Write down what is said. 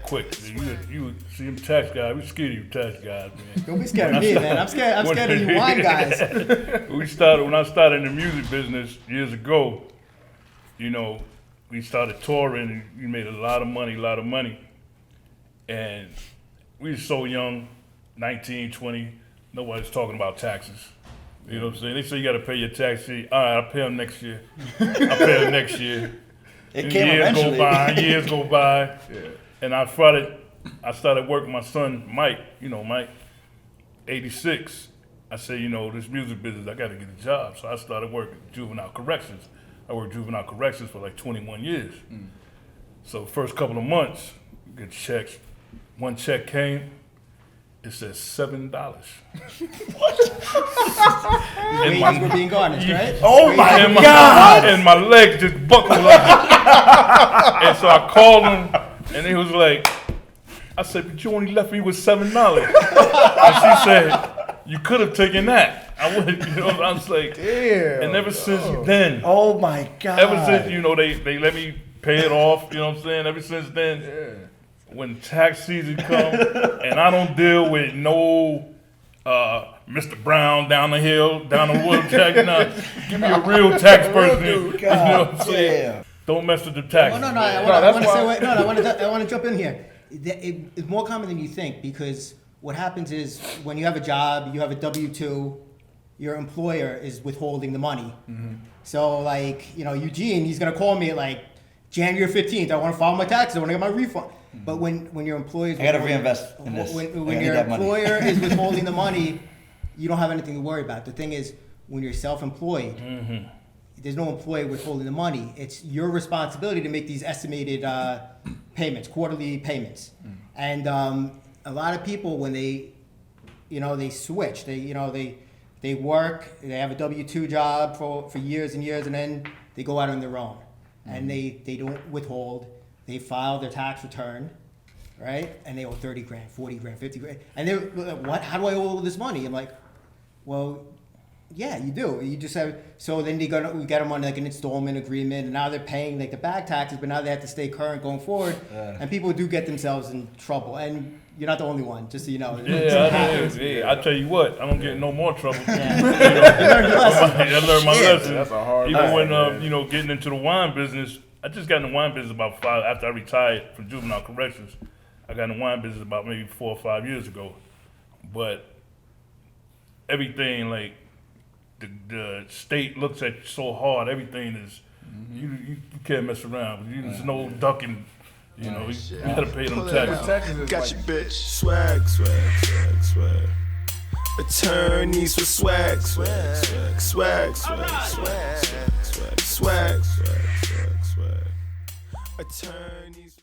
Quick, you see them tax guys. We scared of you tax guys, man. Don't be scared of me, man. I'm scared of you wine guys. When I started in the music business years ago, we started touring and we made a lot of money. And we were so young, 19, 20, nobody's talking about taxes. You know what I'm saying? They say you got to pay your tax. All right, I'll pay them next year. It came eventually. Years go by. Yeah. And I started working with my son, Mike, 86. I said, this music business, I got to get a job. So I started working juvenile corrections. I worked juvenile corrections for like 21 years. Mm. So first couple of months, get checks. One check came, it said $7. And wages were being garnished, right? Oh my God! And my legs just buckled up. And so I called him, and he was like, I said, but you only left me with $7. And she said, you could have taken that. I would, I was like, damn. And ever since then. Oh my God. Ever since, they let me pay it off, you know what I'm saying? Ever since then, when tax season comes, and I don't deal with no Mr. Brown down the hill, down the wood tax. Now, give me a real tax person. Dude, you know what I'm saying? Don't mess with the taxes. No, I want to jump in here. It's more common than you think, because what happens is when you have a job, you have a W-2, your employer is withholding the money. Mm-hmm. So Eugene, he's going to call me at January 15th. I want to file my taxes. I want to get my refund. Mm-hmm. But when your employer is... I got to reinvest in this. When your employer is withholding the money, you don't have anything to worry about. The thing is, when you're self-employed, mm-hmm. there's no employer withholding the money. It's your responsibility to make these estimated payments, quarterly payments. Mm. And a lot of people, when they switch, they work, they have a W-2 job for years and years, and then they go out on their own. Mm-hmm. And they don't withhold. They file their tax return, right? And they owe 30 grand, 40 grand, 50 grand. And they're like, what? How do I owe all this money? I'm like, well, yeah, you do. You just have, so then we get them on an installment agreement, and now they're paying the back taxes, but now they have to stay current going forward. And people do get themselves in trouble. And you're not the only one, just so you know. Yeah, I tell you what, I don't get in no more trouble. Yeah. I learned my lesson. That's a hard Even when, getting into the wine business, I just got in the wine business after I retired from juvenile corrections. I got in the wine business about maybe 4 or 5 years ago. But everything, the state looks at you so hard, everything is, you can't mess around. There's no ducking. You gotta pay them taxes. Got your bitch. Swag. Attorneys with swag. Attorneys.